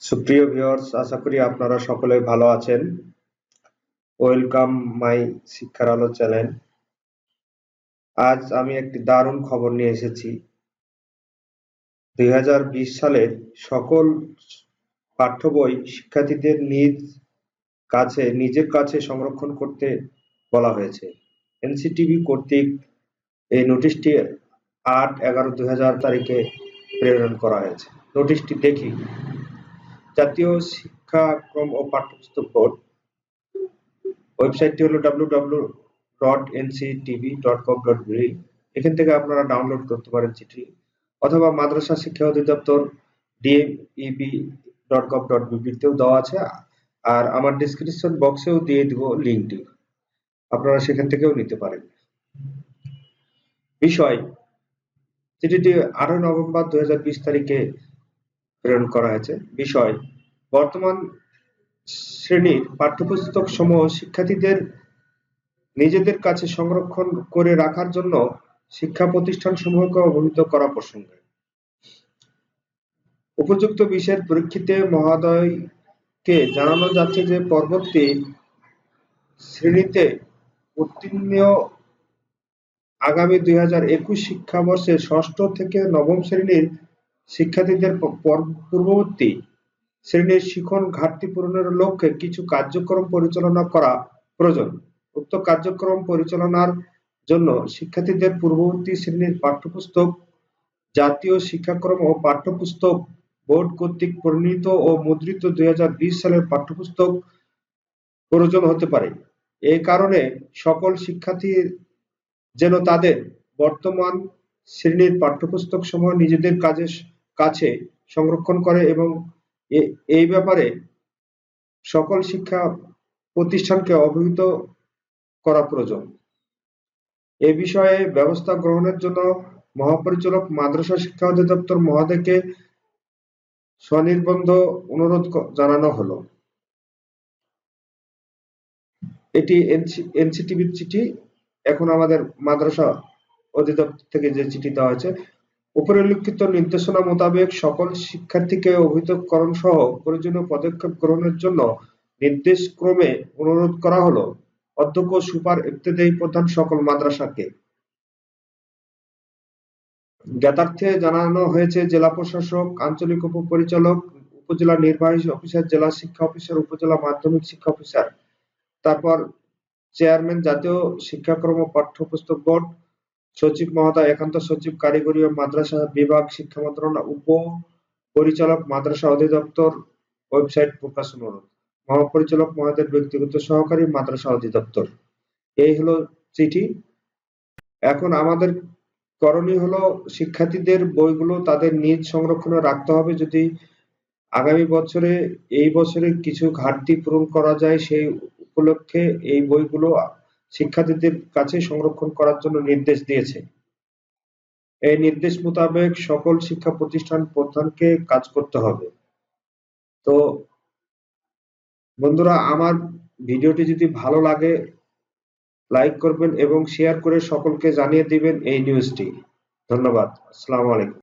সুপ্রিয় ভিউয়ার্স, আশা করি আপনারা সকলে ভালো আছেন। ওয়েলকাম মাই শিক্ষার আলো চ্যানেল। আজ আমি একটি দারুণ খবর নিয়ে এসেছি। 2020 সালের সকল পাঠ্য বই শিক্ষার্থীদের নিজের কাছে সংরক্ষণ করতে বলা হয়েছে। এনসিটিবি কর্তৃক এই নোটিশটি 8/11/2000 তারিখে প্রেরণ করা হয়েছে। নোটিশটি দেখি। জাতীয় শিক্ষাক্রম ও পাঠ্যপুস্তক বোর্ড ওয়েবসাইটটি হলো www.nctv.gov.bd। এখান থেকে আপনারা ডাউনলোড করতে পারেন চিঠি, অথবা মাদ্রাসা শিক্ষা অধিদপ্তর dmeb.gov.bd তেও দেওয়া আছে। আর আমার ডেসক্রিপশন বক্সেও দিয়ে দিব লিঙ্কটি, আপনারা সেখান থেকেও নিতে পারেন। বিষয়, চিঠিটি 8 নভেম্বর 2020 তারিখে প্রেরণ করা হয়েছে। বিষয়, বর্তমান শ্রেণীর পাঠ্যপুস্তক সমূহ শিক্ষার্থীদের নিজেদের কাছে সংরক্ষণ করে রাখার জন্য শিক্ষা প্রতিষ্ঠান সমূহকে অবহিত করা প্রসঙ্গে উপযুক্ত বিষয়ের পরিপ্রেক্ষিতে মহোদয়কে জানানো যাচ্ছে যে পরবর্তী শ্রেণীতে উত্তীর্ণ আগামী 2021 শিক্ষাবর্ষে ষষ্ঠ থেকে নবম শ্রেণীর শিক্ষার্থীদের পূর্ববর্তী শ্রেণীর শিখন ঘাটতি পূরণের লক্ষ্যে কিছু কার্যক্রম পরিচালনা করা প্রয়োজন। উক্ত কার্যক্রম পরিচালনার জন্য শিক্ষার্থীদের পূর্ববর্তী শ্রেণীর পাঠ্যপুস্তক জাতীয় শিক্ষাক্রম ও পাঠ্যপুস্তক বোর্ড কর্তৃক প্রণীত ও মুদ্রিত 2020 সালের পাঠ্যপুস্তক প্রয়োজন হতে পারে। এই কারণে সকল শিক্ষার্থী যেন তাদের বর্তমান শ্রেণীর পাঠ্যপুস্তক সমূহ নিজেদের কাছে সংরক্ষণ করে এবং এই ব্যাপারে সকল শিক্ষা প্রতিষ্ঠানকে অবহিত করা প্রয়োজন। এ বিষয়ে ব্যবস্থা গ্রহণের জন্য মহাপরিচালক মাদ্রাসা শিক্ষা অধিদপ্তর মহোদয়কে স্বনির্বন্ধ অনুরোধ জানানো হলো। এটি এনসিটিভির চিঠি। এখন আমাদের মাদ্রাসা অধিদপ্তর থেকে যে চিঠি দেওয়া হয়েছে, উপরে উল্লিখিত নির্দেশনা মোতাবেক সকল শিক্ষার্থীকে অবহিতকরণ সহ প্রয়োজনীয় পদক্ষেপ গ্রহণের জন্য নির্দেশক্রমে অনুরোধ করা হলো অধ্যক্ষ সুপার ইবতেদায়ী প্রধান সকল মাদ্রাসাকে। জ্ঞাতার্থে জানানো হয়েছে জেলা প্রশাসক, আঞ্চলিক উপপরিচালক, উপজেলা নির্বাহী অফিসার, জেলা শিক্ষা অফিসার, উপজেলা মাধ্যমিক শিক্ষা অফিসার, তারপর চেয়ারম্যান জাতীয় শিক্ষাক্রম ও পাঠ্যপুস্তক বোর্ড, সচিব মহোদয়, একান্ত সচিব কারিগরি ও মাদ্রাসা বিভাগ, শিক্ষা মন্ত্রণালয়, উপ পরিচালক মাদ্রাসা অধিদপ্তর ওয়েবসাইট প্রকাশ অনুরোধ, মহাপরিচালক মহোদয়ের ব্যক্তিগত সহকারী মাদ্রাসা অধিদপ্তর। এই হলো চিঠি। এখন আমাদের করণীয় হলো শিক্ষার্থীদের বইগুলো তাদের নিজ সংরক্ষণে রাখতে হবে। যদি আগামী বছরে এই বছরে কিছু ঘাটতি পূরণ করা যায়, সেই উপলক্ষে এই বইগুলো শিক্ষার্থীদের কাছে সংরক্ষণ করার জন্য নির্দেশ দিয়েছে। এই নির্দেশ মোতাবেক সকল শিক্ষা প্রতিষ্ঠান প্রধানকে কাজ করতে হবে। তো বন্ধুরা, আমার ভিডিওটি যদি ভালো লাগে লাইক করবেন এবং শেয়ার করে সকলকে জানিয়ে দিবেন এই নিউজটি। ধন্যবাদ। আসসালামু আলাইকুম।